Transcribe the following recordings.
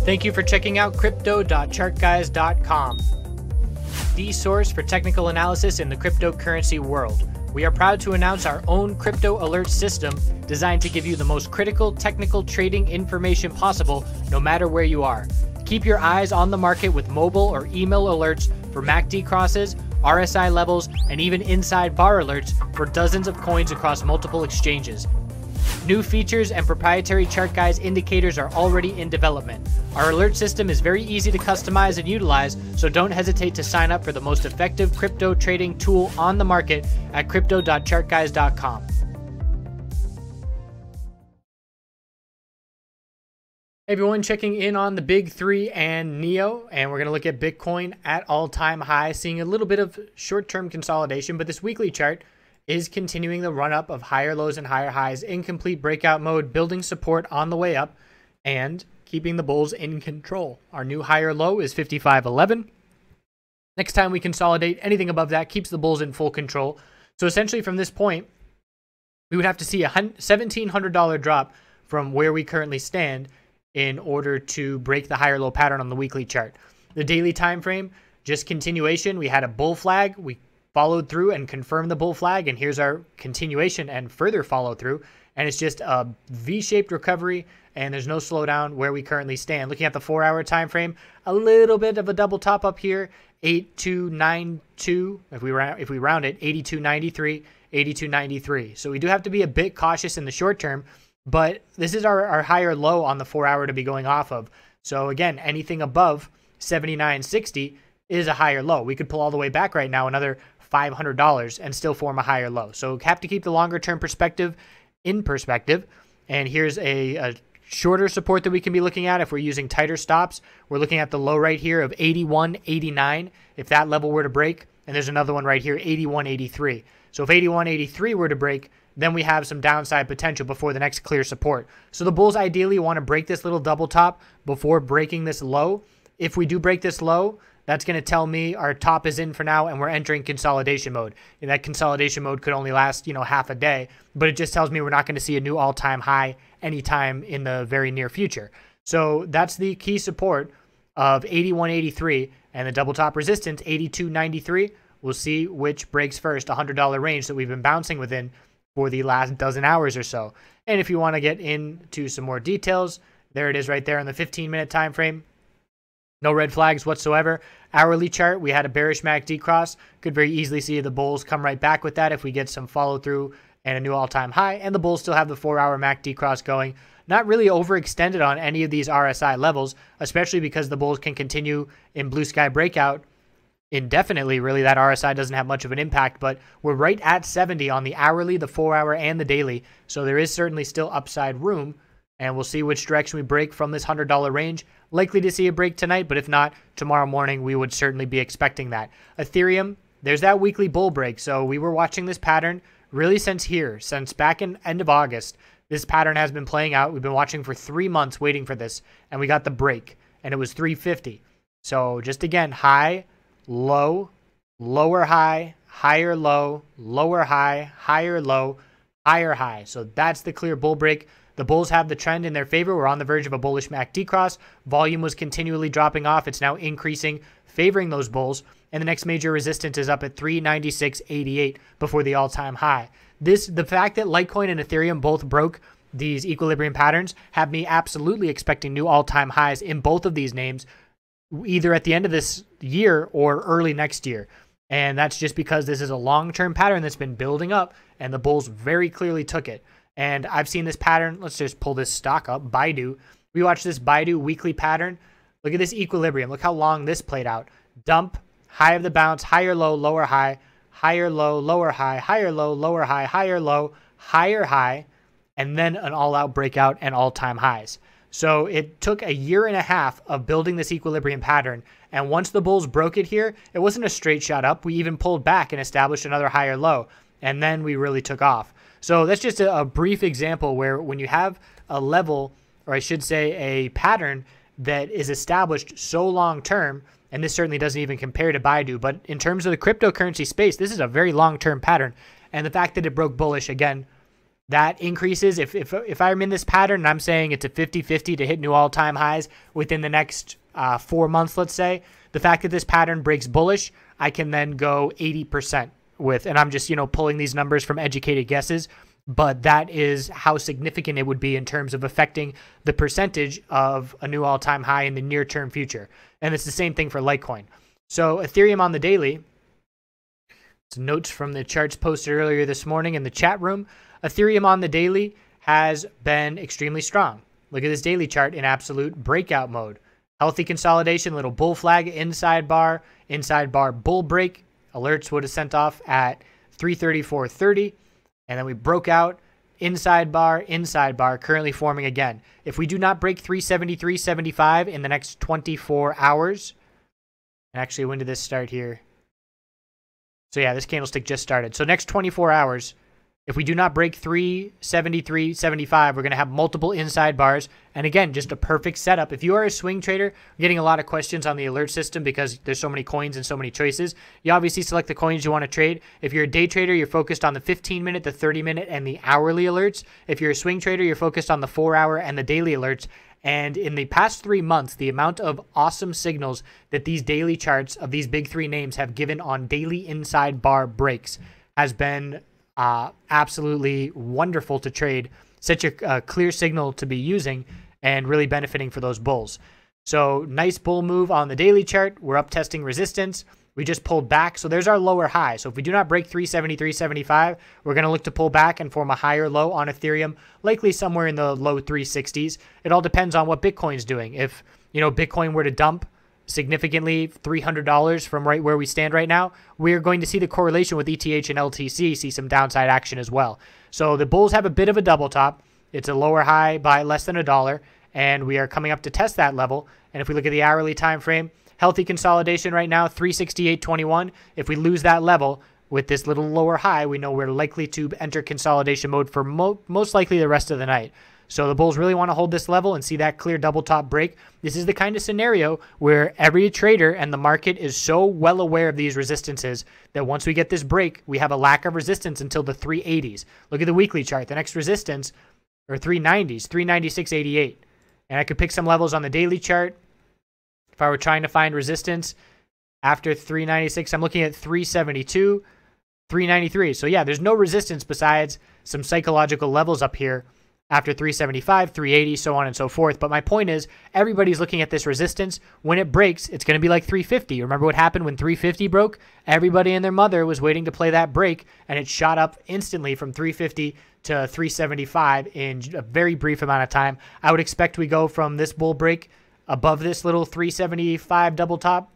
Thank you for checking out crypto.chartguys.com, the source for technical analysis in the cryptocurrency world. We are proud to announce our own crypto alert system designed to give you the most critical technical trading information possible no matter where you are. Keep your eyes on the market with mobile or email alerts for MACD crosses, RSI levels, and even inside bar alerts for dozens of coins across multiple exchanges. New features and proprietary ChartGuys indicators are already in development. Our alert system is very easy to customize and utilize, so don't hesitate to sign up for the most effective crypto trading tool on the market at crypto.chartguys.com. Hey everyone, checking in on the big three and NEO, and we're going to look at Bitcoin at all-time high, seeing a little bit of short-term consolidation, but this weekly chart is continuing the run-up of higher lows and higher highs, incomplete breakout mode, building support on the way up, and keeping the bulls in control. Our new higher low is 55.11. Next time we consolidate, anything above that keeps the bulls in full control. So essentially from this point, we would have to see a $1,700 drop from where we currently stand in order to break the higher low pattern on the weekly chart. The daily time frame, just continuation. We had a bull flag. We followed through and confirmed the bull flag, and here's our continuation and further follow through, and it's just a V-shaped recovery, and there's no slowdown where we currently stand. Looking at the 4-hour time frame, a little bit of a double top up here, 8292. If we round it, 8293, 8293. So we do have to be a bit cautious in the short term, but this is our higher low on the 4-hour to be going off of. So again, anything above 79.60 is a higher low. We could pull all the way back right now, another $500, and still form a higher low. So have to keep the longer term perspective in perspective. And here's a shorter support that we can be looking at if we're using tighter stops. We're looking at the low right here of 81.89. If that level were to break, and there's another one right here, 81.83. So if 81.83 were to break, then we have some downside potential before the next clear support. So the bulls ideally want to break this little double top before breaking this low. If we do break this low, that's going to tell me our top is in for now and we're entering consolidation mode. And that consolidation mode could only last, half a day, but it just tells me we're not going to see a new all-time high anytime in the very near future. So that's the key support of 81.83 and the double top resistance, 82.93. We'll see which breaks first, $100 range that we've been bouncing within for the last dozen hours or so. And if you want to get into some more details, there it is right there on the 15-minute time frame. No red flags whatsoever. Hourly chart, we had a bearish MACD cross. Could very easily see the bulls come right back with that if we get some follow through and a new all-time high. And the bulls still have the 4-hour MACD cross going. Not really overextended on any of these RSI levels, especially because the bulls can continue in blue sky breakout indefinitely. Really, that RSI doesn't have much of an impact, but we're right at 70 on the hourly, the 4-hour, and the daily. So there is certainly still upside room. And we'll see which direction we break from this $100 range. Likely to see a break tonight, but if not, tomorrow morning, we would certainly be expecting that. Ethereum, there's that weekly bull break. So we were watching this pattern really since back in end of August. This pattern has been playing out. We've been watching for 3 months waiting for this, and we got the break, and it was 350. So just again, high, low, lower high, higher low, lower high, higher low, higher high. So that's the clear bull break. The bulls have the trend in their favor. We're on the verge of a bullish MACD cross. Volume was continually dropping off. It's now increasing, favoring those bulls. And the next major resistance is up at 396.88 before the all-time high. The fact that Litecoin and Ethereum both broke these equilibrium patterns have me absolutely expecting new all-time highs in both of these names, either at the end of this year or early next year. And that's just because this is a long-term pattern that's been building up, and the bulls very clearly took it. And I've seen this pattern. Let's just pull this stock up. Baidu. We watched this Baidu weekly pattern. Look at this equilibrium. Look how long this played out. Dump, high of the bounce, higher low, lower high, higher low, lower high, higher low, lower high, higher low, higher high, and then an all-out breakout and all-time highs. So it took a year and a half of building this equilibrium pattern. And once the bulls broke it here, it wasn't a straight shot up. We even pulled back and established another higher low. And then we really took off. So that's just a brief example where when you have a level, or I should say a pattern that is established so long term, and this certainly doesn't even compare to Baidu, but in terms of the cryptocurrency space, this is a very long-term pattern. And the fact that it broke bullish, again, that increases. If I'm in this pattern and I'm saying it's a 50-50 to hit new all-time highs within the next 4 months, let's say, the fact that this pattern breaks bullish, I can then go 80% with, and I'm just, pulling these numbers from educated guesses, but that is how significant it would be in terms of affecting the percentage of a new all-time high in the near-term future. And it's the same thing for Litecoin. So Ethereum on the daily, some notes from the charts posted earlier this morning in the chat room. Ethereum on the daily has been extremely strong. Look at this daily chart in absolute breakout mode. Healthy consolidation, little bull flag, inside bar bull break. Alerts would have sent off at 334.30. And then we broke out, inside bar, currently forming again. If we do not break 373.75 in the next 24 hours, and actually, when did this start here? So yeah, this candlestick just started. So next 24 hours, if we do not break 373.75, we're going to have multiple inside bars. And again, just a perfect setup. If you are a swing trader, we're getting a lot of questions on the alert system because there's so many coins and so many choices. You obviously select the coins you want to trade. If you're a day trader, you're focused on the 15-minute, the 30-minute, and the hourly alerts. If you're a swing trader, you're focused on the 4-hour and the daily alerts. And in the past 3 months, the amount of awesome signals that these daily charts of these big three names have given on daily inside bar breaks has been absolutely wonderful to trade. Such a clear signal to be using and really benefiting for those bulls. So nice bull move on the daily chart. We're up testing resistance. We just pulled back. So there's our lower high. So if we do not break 373.75, we're going to look to pull back and form a higher low on Ethereum, likely somewhere in the low 360s. It all depends on what Bitcoin's doing. If, Bitcoin were to dump significantly $300 from right where we stand right now, we're going to see the correlation with ETH and LTC see some downside action as well. So the bulls have a bit of a double top. It's a lower high by less than $1, and we are coming up to test that level. And if we look at the hourly time frame, healthy consolidation right now, 368.21. If we lose that level with this little lower high, we know we're likely to enter consolidation mode for most likely the rest of the night. So the bulls really want to hold this level and see that clear double top break. This is the kind of scenario where every trader and the market is so well aware of these resistances that once we get this break, we have a lack of resistance until the 380s. Look at the weekly chart. The next resistance are 390s, 396.88. And I could pick some levels on the daily chart. If I were trying to find resistance after 396, I'm looking at 372, 393. So yeah, there's no resistance besides some psychological levels up here after 375, 380, so on and so forth. But my point is, everybody's looking at this resistance. When it breaks, it's going to be like 350. Remember what happened when 350 broke? Everybody and their mother was waiting to play that break, and it shot up instantly from 350 to 375 in a very brief amount of time. I would expect we go from this bull break above this little 375 double top.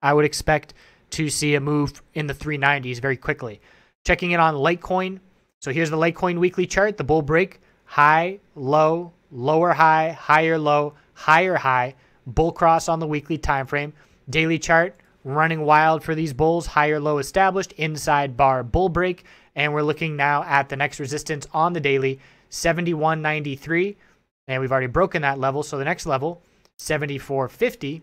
I would expect to see a move in the 390s very quickly. Checking in on Litecoin. So here's the Litecoin weekly chart, the bull break. High, low, lower high, higher low, higher high, bull cross on the weekly time frame. Daily chart running wild for these bulls, higher low established, inside bar bull break. And we're looking now at the next resistance on the daily, 71.93. And we've already broken that level. So the next level, 74.50.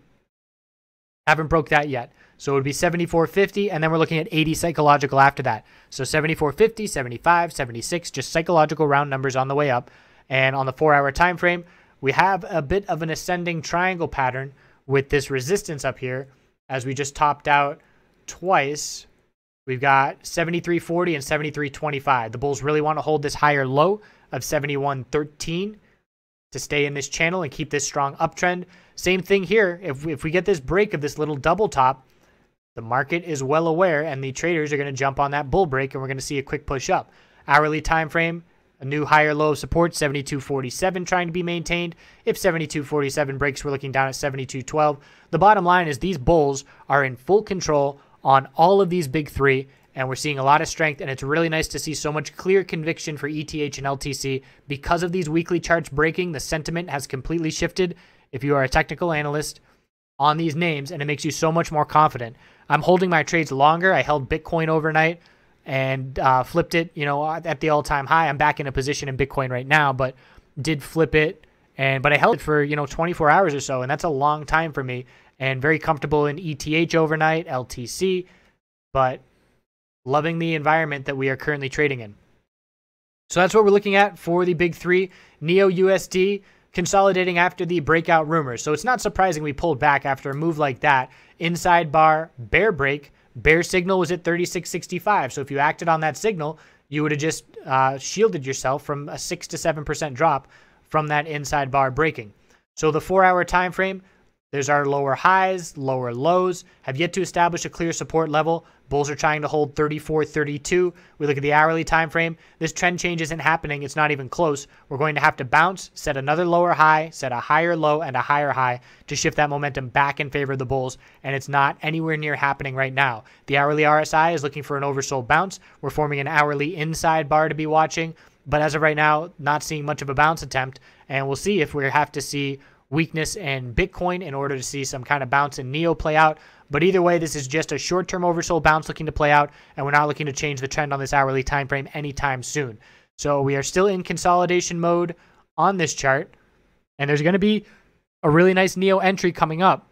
Haven't broke that yet. So it would be 74.50, and then we're looking at 80 psychological after that. So 74.50, 75, 76, just psychological round numbers on the way up. And on the 4-hour time frame, we have a bit of an ascending triangle pattern with this resistance up here. As we just topped out twice, we've got 73.40 and 73.25. The bulls really want to hold this higher low of 71.13 to stay in this channel and keep this strong uptrend. Same thing here. If we get this break of this little double top, the market is well aware, and the traders are going to jump on that bull break, and we're going to see a quick push up. Hourly time frame, a new higher low of support, 72.47 trying to be maintained. If 72.47 breaks, we're looking down at 72.12. The bottom line is these bulls are in full control on all of these big three, and we're seeing a lot of strength, and it's really nice to see so much clear conviction for ETH and LTC. Because of these weekly charts breaking, the sentiment has completely shifted if you are a technical analyst on these names, and it makes you so much more confident. I'm holding my trades longer. I held Bitcoin overnight and flipped it, at the all-time high. I'm back in a position in Bitcoin right now, but did flip it, but I held it for 24 hours or so, and that's a long time for me. And very comfortable in ETH overnight, LTC, but loving the environment that we are currently trading in. So that's what we're looking at for the big three. NEO USD consolidating after the breakout rumors. So it's not surprising we pulled back after a move like that. Inside bar, bear break, bear signal was at 36.65. So if you acted on that signal, you would have just shielded yourself from a 6 to 7% drop from that inside bar breaking. So the 4-hour time frame, there's our lower highs, lower lows, have yet to establish a clear support level. Bulls are trying to hold 34.32. We look at the hourly time frame. This trend change isn't happening. It's not even close. We're going to have to bounce, set another lower high, set a higher low and a higher high to shift that momentum back in favor of the bulls, and it's not anywhere near happening right now. The hourly RSI is looking for an oversold bounce. We're forming an hourly inside bar to be watching, but as of right now, not seeing much of a bounce attempt, and we'll see if we have to see weakness in Bitcoin in order to see some kind of bounce in NEO play out. But either way, this is just a short-term oversold bounce looking to play out, and we're not looking to change the trend on this hourly time frame anytime soon. So we are still in consolidation mode on this chart, and there's going to be a really nice NEO entry coming up.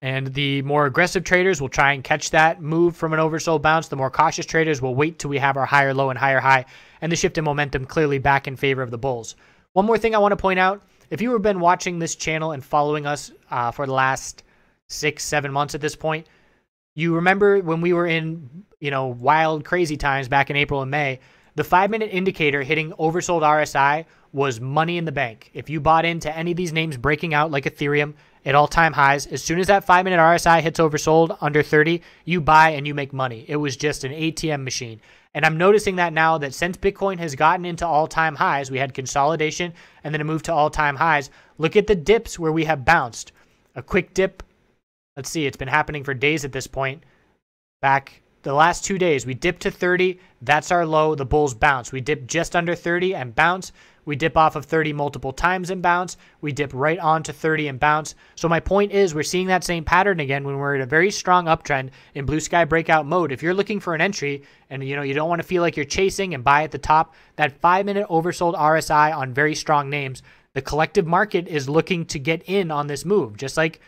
And the more aggressive traders will try and catch that move from an oversold bounce. The more cautious traders will wait till we have our higher low and higher high, and the shift in momentum clearly back in favor of the bulls. One more thing I want to point out, if you have been watching this channel and following us for the last 6-7 months at this point, you remember when we were in, wild, crazy times back in April and May, the 5-minute indicator hitting oversold RSI was money in the bank. If you bought into any of these names breaking out like Ethereum at all-time highs, as soon as that 5-minute RSI hits oversold under 30, you buy and you make money. It was just an ATM machine. And I'm noticing that now that since Bitcoin has gotten into all-time highs, we had consolidation and then a move to all-time highs. Look at the dips where we have bounced. A quick dip. Let's see, it's been happening for days at this point. Back the last 2 days, we dipped to 30. That's our low. The bulls bounce. We dip just under 30 and bounce. We dip off of 30 multiple times and bounce. We dip right onto 30 and bounce. So my point is we're seeing that same pattern again when we're in a very strong uptrend in blue sky breakout mode. If you're looking for an entry and you don't want to feel like you're chasing and buy at the top, that 5-minute oversold RSI on very strong names, the collective market is looking to get in on this move. Just like,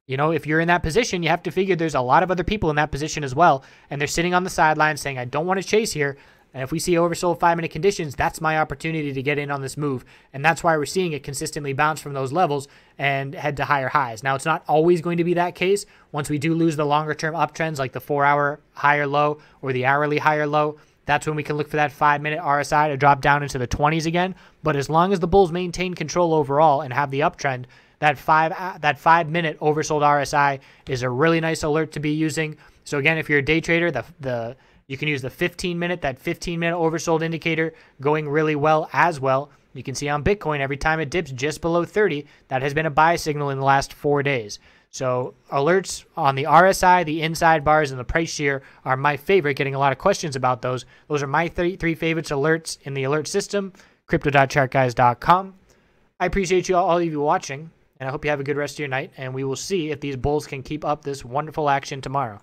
if you're in that position, you have to figure there's a lot of other people in that position as well. And they're sitting on the sidelines saying, I don't want to chase here. And if we see oversold 5-minute conditions, that's my opportunity to get in on this move. And that's why we're seeing it consistently bounce from those levels and head to higher highs. Now, it's not always going to be that case. Once we do lose the longer-term uptrends like the 4-hour higher low or the hourly higher low, that's when we can look for that 5-minute RSI to drop down into the 20s again. But as long as the bulls maintain control overall and have the uptrend, that 5-minute oversold RSI is a really nice alert to be using. So again, if you're a day trader, you can use the 15-minute, that 15-minute oversold indicator going really well as well. You can see on Bitcoin, every time it dips just below 30, that has been a buy signal in the last 4 days. So alerts on the RSI, the inside bars, and the price shear are my favorite, getting a lot of questions about those. Those are my three favorites alerts in the alert system, crypto.chartguys.com. I appreciate all of you watching, and I hope you have a good rest of your night, and we will see if these bulls can keep up this wonderful action tomorrow.